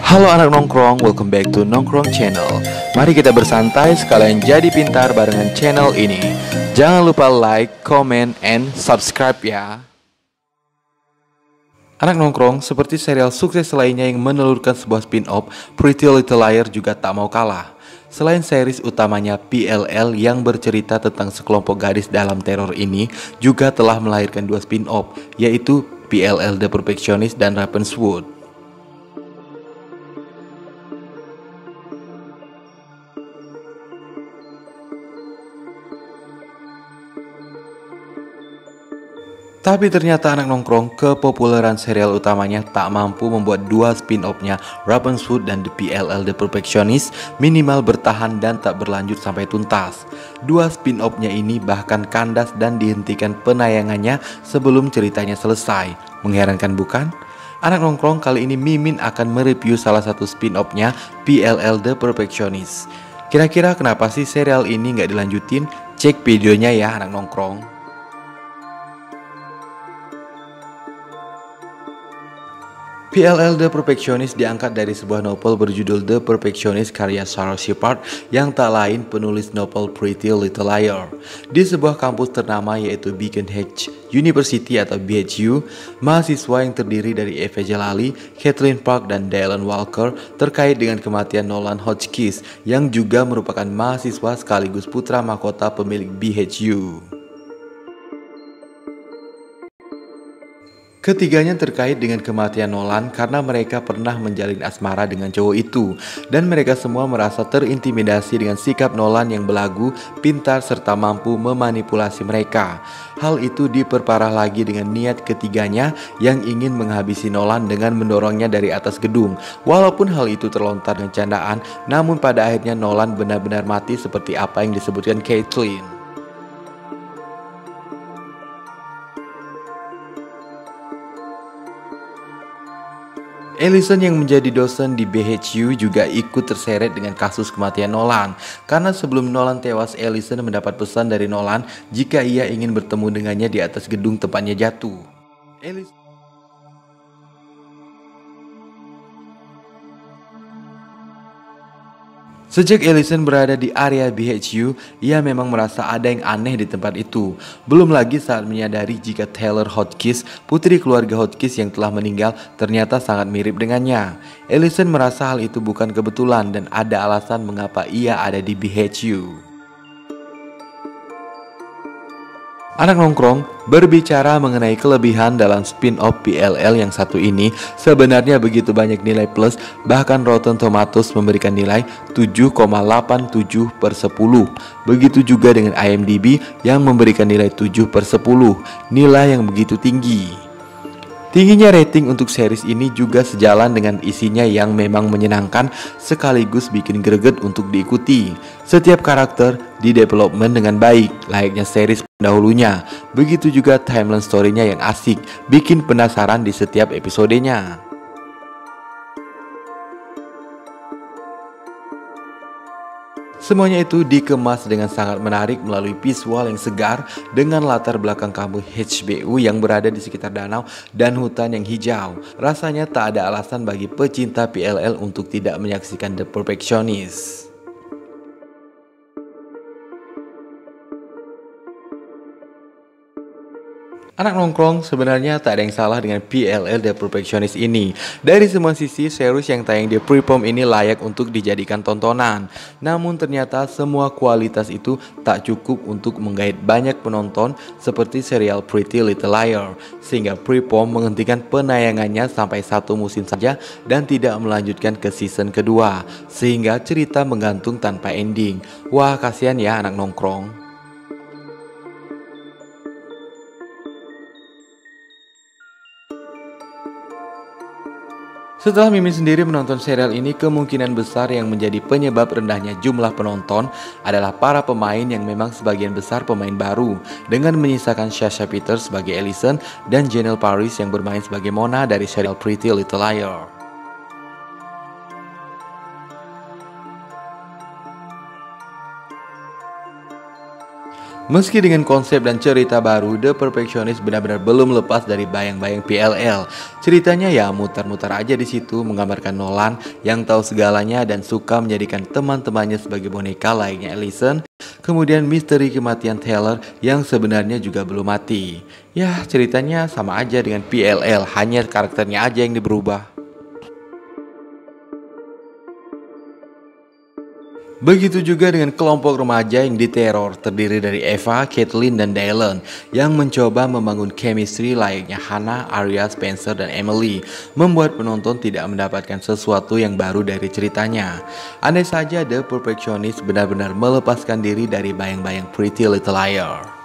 Halo anak nongkrong, welcome back to Nongkrong Channel. Mari kita bersantai sekalian jadi pintar barengan channel ini. Jangan lupa like, comment, and subscribe ya. Anak nongkrong, seperti serial sukses lainnya yang menelurkan sebuah spin-off, Pretty Little Liars juga tak mau kalah. Selain series utamanya PLL yang bercerita tentang sekelompok gadis dalam teror ini, juga telah melahirkan dua spin-off, yaitu PLL The Perfectionist dan Ravenswood. Tapi ternyata anak nongkrong, kepopuleran serial utamanya tak mampu membuat dua spin-off-nya Ravenswood dan The PLL The Perfectionist minimal bertahan dan tak berlanjut sampai tuntas. Dua spin-off-nya ini bahkan kandas dan dihentikan penayangannya sebelum ceritanya selesai. Mengherankan bukan? Anak nongkrong, kali ini Mimin akan mereview salah satu spin-off-nya PLL The Perfectionist. Kira-kira kenapa sih serial ini nggak dilanjutin? Cek videonya ya anak nongkrong. PLL The Perfectionist diangkat dari sebuah novel berjudul The Perfectionist karya Sarah Shepard yang tak lain penulis novel Pretty Little Liars. Di sebuah kampus ternama yaitu Beacon Heights University atau BHU, mahasiswa yang terdiri dari Eva Jalali, Kathleen Park, dan Dylan Walker terkait dengan kematian Nolan Hotchkiss yang juga merupakan mahasiswa sekaligus putra mahkota pemilik BHU. Ketiganya terkait dengan kematian Nolan karena mereka pernah menjalin asmara dengan cowok itu, dan mereka semua merasa terintimidasi dengan sikap Nolan yang belagu, pintar, serta mampu memanipulasi mereka. Hal itu diperparah lagi dengan niat ketiganya yang ingin menghabisi Nolan dengan mendorongnya dari atas gedung. Walaupun hal itu terlontar dengan candaan, namun pada akhirnya Nolan benar-benar mati seperti apa yang disebutkan Kathleen. Ellison yang menjadi dosen di BHU juga ikut terseret dengan kasus kematian Nolan. Karena sebelum Nolan tewas, Ellison mendapat pesan dari Nolan jika ia ingin bertemu dengannya di atas gedung tempatnya jatuh. Sejak Ellison berada di area BHU, ia memang merasa ada yang aneh di tempat itu. Belum lagi saat menyadari jika Taylor Hotchkiss, putri keluarga Hotchkiss yang telah meninggal, ternyata sangat mirip dengannya. Ellison merasa hal itu bukan kebetulan dan ada alasan mengapa ia ada di BHU. Anak nongkrong, berbicara mengenai kelebihan dalam spin-off PLL yang satu ini, sebenarnya begitu banyak nilai plus, bahkan Rotten Tomatoes memberikan nilai 7,87/10. Begitu juga dengan IMDb yang memberikan nilai 7/10, nilai yang begitu tinggi. Tingginya rating untuk series ini juga sejalan dengan isinya yang memang menyenangkan sekaligus bikin greget untuk diikuti. Setiap karakter di development dengan baik, layaknya series pendahulunya. Begitu juga timeline story-nya yang asik, bikin penasaran di setiap episodenya. Semuanya itu dikemas dengan sangat menarik melalui visual yang segar dengan latar belakang kampung HBU yang berada di sekitar danau dan hutan yang hijau. Rasanya tak ada alasan bagi pecinta PLL untuk tidak menyaksikan The Perfectionist. Anak nongkrong, sebenarnya tak ada yang salah dengan PLL The Perfectionist ini. Dari semua sisi, series yang tayang di Freeform ini layak untuk dijadikan tontonan. Namun ternyata semua kualitas itu tak cukup untuk menggait banyak penonton seperti serial Pretty Little Liars, sehingga Freeform menghentikan penayangannya sampai satu musim saja dan tidak melanjutkan ke season kedua, sehingga cerita menggantung tanpa ending. Wah, kasihan ya anak nongkrong. Setelah Mimin sendiri menonton serial ini, kemungkinan besar yang menjadi penyebab rendahnya jumlah penonton adalah para pemain yang memang sebagian besar pemain baru, dengan menyisakan Sasha Peters sebagai Ellison dan Janelle Paris yang bermain sebagai Mona dari serial Pretty Little Liars. Meski dengan konsep dan cerita baru, The Perfectionist benar-benar belum lepas dari bayang-bayang PLL. Ceritanya ya muter-muter aja di situ, menggambarkan Nolan yang tahu segalanya dan suka menjadikan teman-temannya sebagai boneka layaknya Ellison. Kemudian misteri kematian Taylor yang sebenarnya juga belum mati. Ya, ceritanya sama aja dengan PLL, hanya karakternya aja yang berubah. Begitu juga dengan kelompok remaja yang diteror, terdiri dari Eva, Caitlin, dan Dylan yang mencoba membangun chemistry layaknya Hannah, Arya, Spencer, dan Emily, membuat penonton tidak mendapatkan sesuatu yang baru dari ceritanya. Andai saja The Perfectionist benar-benar melepaskan diri dari bayang-bayang Pretty Little Liars.